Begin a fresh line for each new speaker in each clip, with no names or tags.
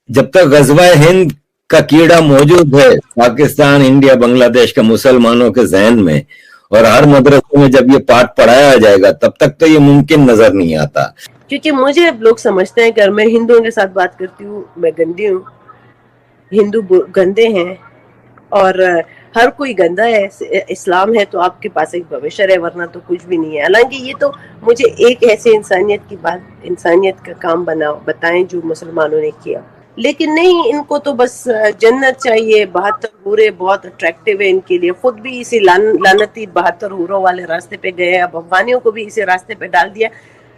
जब तक गजवा हिंद का कीड़ा मौजूद है पाकिस्तान, इंडिया, बांग्लादेश के मुसलमानों के जहन में, और हर मदरसे में जब ये पाठ पढ़ाया जाएगा, तब तक तो ये मुमकिन नजर नहीं आता।
क्योंकि मुझे अब लोग समझते हैं कि अगर मैं हिंदुओं के साथ बात करती हूँ मैं गंदी हूँ, हिंदू गंदे हैं और हर कोई गंदा है, इस्लाम है तो आपके पास एक भविष्य है, वरना तो कुछ भी नहीं है। हालांकि ये तो मुझे एक ऐसे इंसानियत की बात, इंसानियत का काम बताएं जो मुसलमानों ने किया, लेकिन नहीं, इनको तो बस जन्नत चाहिए। 72 हूरे बहुत अट्रैक्टिव है इनके लिए, खुद भी इसी लानती 72 हूरों वाले रास्ते पे गए, अब अफगानियों को भी इसी रास्ते पे डाल दिया।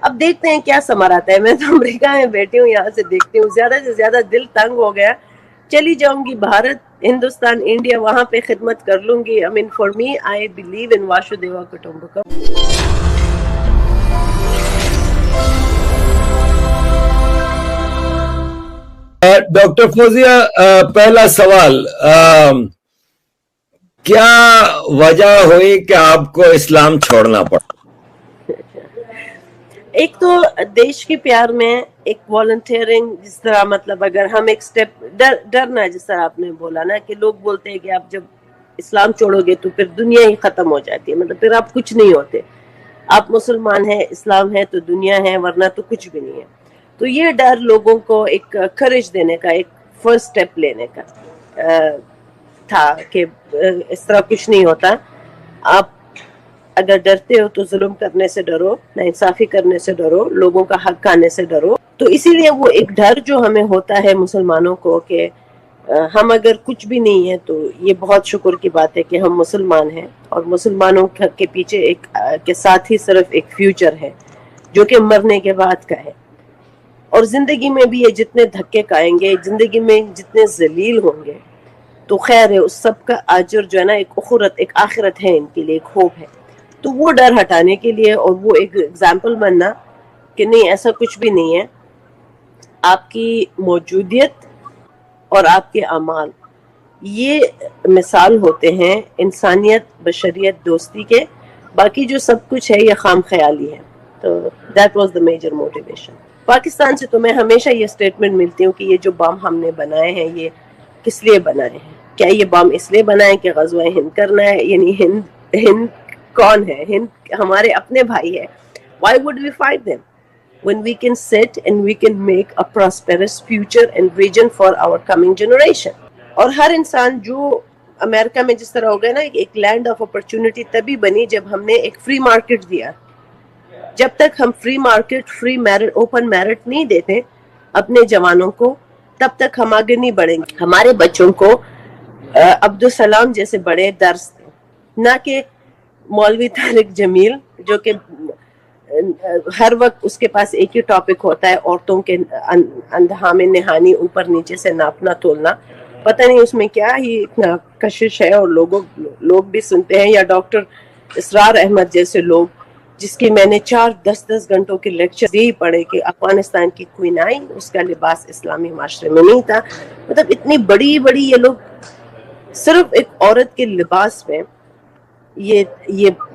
अब देखते हैं क्या समर आता है। मैं तो अमेरिका में बैठी हूँ, यहाँ से देखती हूँ, ज्यादा से ज्यादा दिल तंग हो गया, चली जाऊंगी भारत, हिंदुस्तान, इंडिया, वहां पे खिदमत कर लूंगी। I mean for me, I believe in Vasudhaiva Kutumbakam.
Doctor Fauzia, पहला सवाल, क्या वजह हुई कि आपको इस्लाम छोड़ना पड़ा?
एक तो देश के प्यार में, एक वॉलंटियरिंग, जिस तरह मतलब अगर हम एक स्टेप डरना, जिस तरह आपने बोला ना कि लोग बोलते हैं कि आप जब इस्लाम छोड़ोगे तो फिर दुनिया ही खत्म हो जाती है, मतलब फिर आप कुछ नहीं होते, आप मुसलमान हैं, इस्लाम है तो दुनिया है, वरना तो कुछ भी नहीं है। तो ये डर लोगों को एक करेज देने का, एक फर्स्ट स्टेप लेने का था कि इस तरह कुछ नहीं होता। आप अगर डरते हो तो जुल्म करने से डरो, नाइंसाफी करने से डरो, लोगों का हक खाने से डरो। तो इसीलिए वो एक डर जो हमें होता है मुसलमानों को कि हम अगर कुछ भी नहीं है तो ये बहुत शुक्र की बात है कि हम मुसलमान हैं, और मुसलमानों के पीछे एक के साथ ही सिर्फ एक फ्यूचर है जो कि मरने के बाद का है। और जिंदगी में भी ये जितने धक्के खाएंगे, जिंदगी में जितने जलील होंगे, तो खैर है, उस सब का अजर जो है ना, एक उखरत, एक आखिरत है इनके लिए, एक होप है। तो वो डर हटाने के लिए और वो एक एग्जाम्पल बनना कि नहीं, ऐसा कुछ भी नहीं है, आपकी मौजूदियत और आपके अमाल ये मिसाल होते हैं इंसानियत, बशरियत, दोस्ती के। बाकी जो सब कुछ है ये खाम ख्याली है। तो that was the major motivation. Pakistan से तो मैं हमेशा ये स्टेटमेंट मिलती हूँ कि ये जो बम हमने बनाए हैं ये किस लिए बनाए हैं? क्या ये बम इसलिए बनाए कि गज़वा हिंद करना है? यानी हिंद कौन है? हिंद हमारे अपने भाई है। Why would we fight them when we can sit and we can make a prosperous future and vision for our coming generation? और हर इंसान जो अमेरिका में जिस तरह हो गया ना, एक लैंड ऑफ अपॉर्चुनिटी तभी बनी जब हमने एक फ्री मार्केट दिया। जब तक हम free market, free merit, open merit नहीं देते अपने जवानों को, तब तक हम आगे नहीं बढ़ेंगे। हमारे बच्चों को अब्दुल सलाम जैसे बड़े दर्स दें, ना कि मौलवी तारिक जमील जो कि हर वक्त उसके पास एक ही टॉपिक होता है, औरतों के अंधा में नहानी, ऊपर नीचे से नापना तोलना। पता नहीं उसमें क्या ही इतना कशिश है, और लोग भी सुनते हैं। या डॉक्टर इसरार अहमद जैसे लोग, जिसकी मैंने 4-10 घंटों के लेक्चर यही पढ़े कि अफगानिस्तान की क्वीन आई, उसका लिबास इस्लामी माशरे में नहीं था। मतलब इतनी बड़ी बड़ी ये लोग सिर्फ एक औरत के लिबास में ये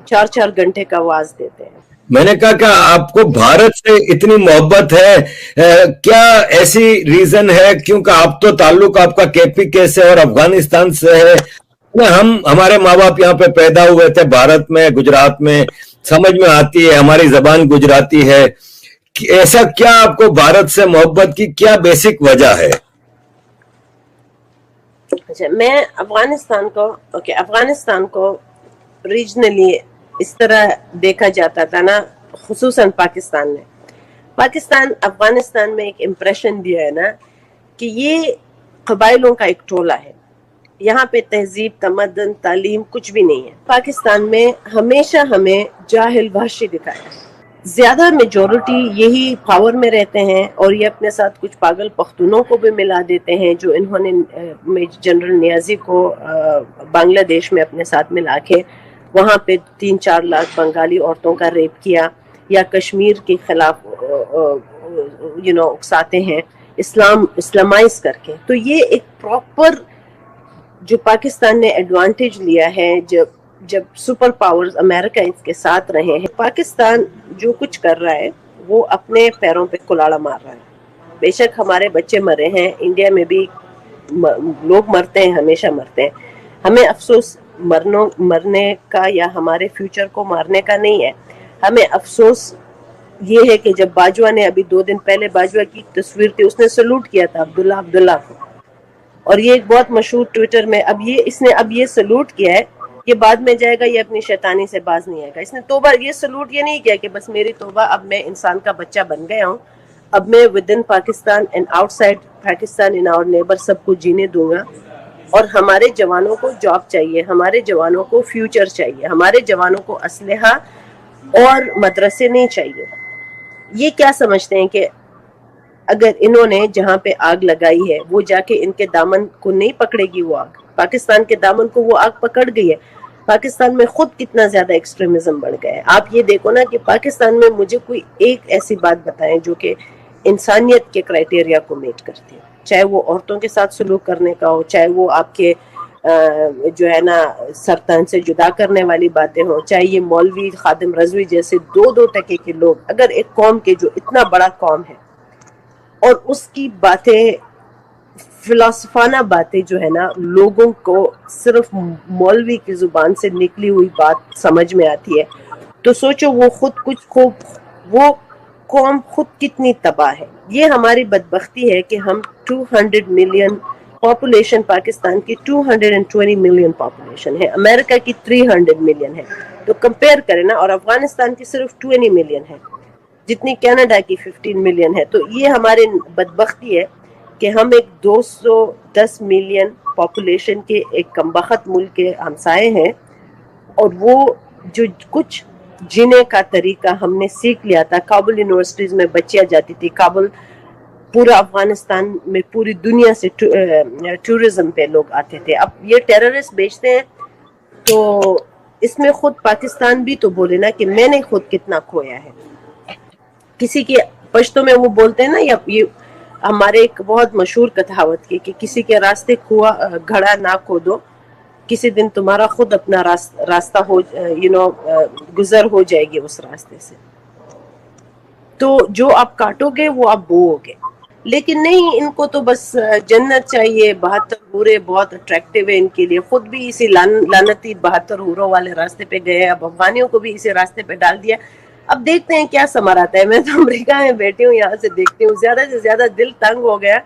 4-4 घंटे का वाज देते हैं।
मैंने कहा कि आपको भारत से इतनी मोहब्बत है, क्या ऐसी रीजन है? क्योंकि आप तो ताल्लुक आपका केपीके से और अफगानिस्तान से है। हमारे माँ बाप यहाँ पे पैदा हुए थे भारत में, गुजरात में, समझ में आती है, हमारी जबान गुजराती है। ऐसा क्या आपको भारत से मोहब्बत की क्या बेसिक वजह है?
अच्छा, मैं अफगानिस्तान को रीजनली इस तरह देखा जाता था ना, खुसूसन पाकिस्तान अफगानिस्तान में एक इम्प्रेशन दिया है ना कि ये कबाइलों का एक टोला है, यहाँ पे तहजीब, तमद्दन, तालीम कुछ भी नहीं है। पाकिस्तान में हमेशा हमें जाहिल वहशी दिखाया। ज्यादा मेजोरिटी यही पावर में रहते हैं, और ये अपने साथ कुछ पागल पख्तूनों को भी मिला देते हैं, जो इन्होंने जनरल नियाजी को बांग्लादेश में अपने साथ मिला के वहाँ पे 3-4 लाख बंगाली औरतों का रेप किया, या कश्मीर के खिलाफ उकसाते हैं इस्लामाइज करके। तो ये एक प्रॉपर जो पाकिस्तान ने एडवांटेज लिया है, जब सुपर पावर्स अमेरिका इसके साथ रहे हैं। पाकिस्तान जो कुछ कर रहा है वो अपने पैरों पे कुलाड़ा मार रहा है। بے شک ہمارے بچے مرے ہیں, انڈیا میں بھی لوگ مرتے ہیں, ہمیشہ مرتے ہیں. ہمیں افسوس مرنے کا یا ہمارے فیوچر کو مارنے کا نہیں ہے. ہمیں افسوس یہ ہے کہ جب باجوہ نے ابھی 2 دن پہلے باجوہ کی تصویر تھی, اس نے سلوٹ کیا تھا عبداللہ کو, اور یہ ایک بہت مشہور ٹویٹر میں اس نے اب یہ سلوٹ کیا ہے کہ بعد میں جائے گا یہ اپنی شیطانی سے باز نہیں آئے گا. اس نے توبہ, یہ سلوٹ یہ نہیں کیا کہ بس میری توبہ, اب میں انسان کا بچہ بن گیا ہوں, اب میں within Pakistan and outside Pakistan in our neighbour سب کو جینے دوں گا. اور ہمارے جوانوں کو جاب چاہیے, ہمارے جوانوں کو فیوچر چاہیے, ہمارے جوانوں کو اسلحہ اور مدرسے نہیں چاہیے. یہ کیا سمجھتے ہیں کہ اگر انہوں نے جہاں پہ آگ لگائی ہے وہ جا کے ان کے دامن کو نہیں پکڑے گی, وہ آگ پاکستان کے دامن کو وہ آگ پکڑ گئی ہے. پاکستان میں خود کتنا زیادہ ایکسٹریمزم بڑھ گیا ہے. آپ یہ دیکھو نا کہ پاکستان میں مجھے کوئی ایک ایسی بات بتائیں جو کہ انسانیت کے کرائٹیریا کو میٹ کرتی ہے, چاہے وہ عورتوں کے ساتھ سلوک کرنے کا ہو, چاہے وہ آپ کے جو ہے نا سرطان سے جدا کرنے والی باتیں ہوں, چاہے یہ مولوی خادم رضوی جیسے 2 ٹکے کے لوگ. اگر ایک قوم کے جو اتنا بڑا قوم ہے اور اس کی باتیں فلسفانہ باتیں جو ہے نا لوگوں کو صرف مولوی کی زبان سے نکلی ہوئی بات سمجھ میں آتی ہے, تو سوچو وہ وہ قوم خود کتنی تباہ ہے. یہ ہماری بدبختی ہے کہ ہم 200 ملین پاپولیشن, پاکستان کی 220 ملین پاپولیشن ہے, امریکہ کی 300 ملین ہے, تو کمپیئر کریں نا, اور افغانستان کی صرف 20 ملین ہے جتنی کینیڈا کی 15 ملین ہے. تو یہ ہماری بدبختی ہے کہ ہم ایک 210 ملین پاپولیشن کے ایک کمبخت ملک کے ہمسائے ہیں, اور وہ جو کچھ جینے کا طریقہ ہم نے سیکھ لیا تھا. کابل یونیورسٹیز میں بچیاں جاتی تھی, کابل پورا افغانستان میں پوری دنیا سے ٹورزم پہ لوگ آتے تھے. اب یہ ٹیررسٹ بیچتے ہیں, تو اس میں خود پاکستان بھی تو بولے نا کہ میں نے خود کتنا کھویا ہے. کسی کے پشتوں میں وہ بولتے ہیں نا, یا یہ ہمارے ایک بہت مشہور کہاوت کی کہ کسی کے راستے گھڑا نہ کھودو, کسی دن تمہارا خود اپنا راستہ ہو گزر ہو جائے گی اس راستے سے. تو جو آپ کاٹو گے وہ آپ بوؤ گے. لیکن نہیں, ان کو تو بس جنت چاہیے. 72 حورے بہت اٹریکٹیو ہے ان کے لیے, خود بھی اسی لعنتی 72 حوروں والے راستے پہ گئے, اب افغانیوں کو بھی اسی راستے پہ ڈال دیا. اب دیکھتے ہیں کیا ثمر آتا ہے. میں تو امریکہ میں بیٹھی ہوں, یہاں سے دیکھتی ہوں, زیادہ سے زیادہ دل تنگ ہو گیا.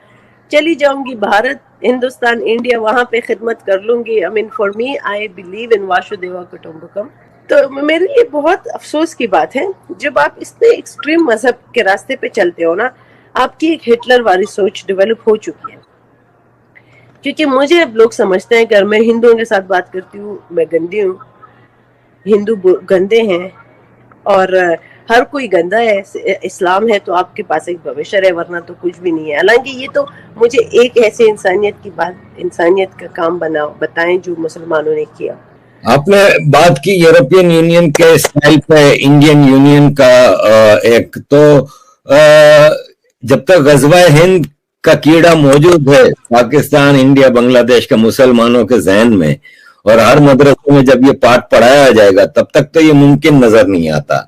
چلی جاؤں گی بھارت, ہندوستان, انڈیا, وہاں پہ خدمت کر لوں گی. For me I believe in Vasudhaiva Kutumbakam. تو میرے لیے بہت افسوس کی بات ہے جب آپ اس نے ایکسٹریم مذہب کے راستے پہ چلتے ہو نا, آپ کی ایک ہٹلر والی سوچ ڈیولپ ہو چکی ہے. کیونکہ مجھے اب لوگ سمجھتے ہیں کہ میں ہندوؤں کے ساتھ بات کرتی ہوں میں گندی ہوں, ہندو گندے ہیں, اور ہر کوئی گندا ہے. اسلام ہے تو آپ کے پاس ایک بھوشر ہے, ورنہ تو کچھ بھی نہیں ہے. حالانکہ یہ تو مجھے ایک ایسے انسانیت کی بات, انسانیت کا کام بتائیں جو مسلمانوں نے کیا.
آپ نے بات کی یورپین یونین کے اسٹائل پہ انڈین یونین کا. ایک تو جب تک غزوہ ہند کا کیڑا موجود ہے پاکستان, انڈیا, بنگلہ دیش کے مسلمانوں کے ذہن میں, اور ہر مدرسے میں جب یہ پاٹ پڑھایا جائے گا تب تک تو یہ ممکن نظر نہیں آتا.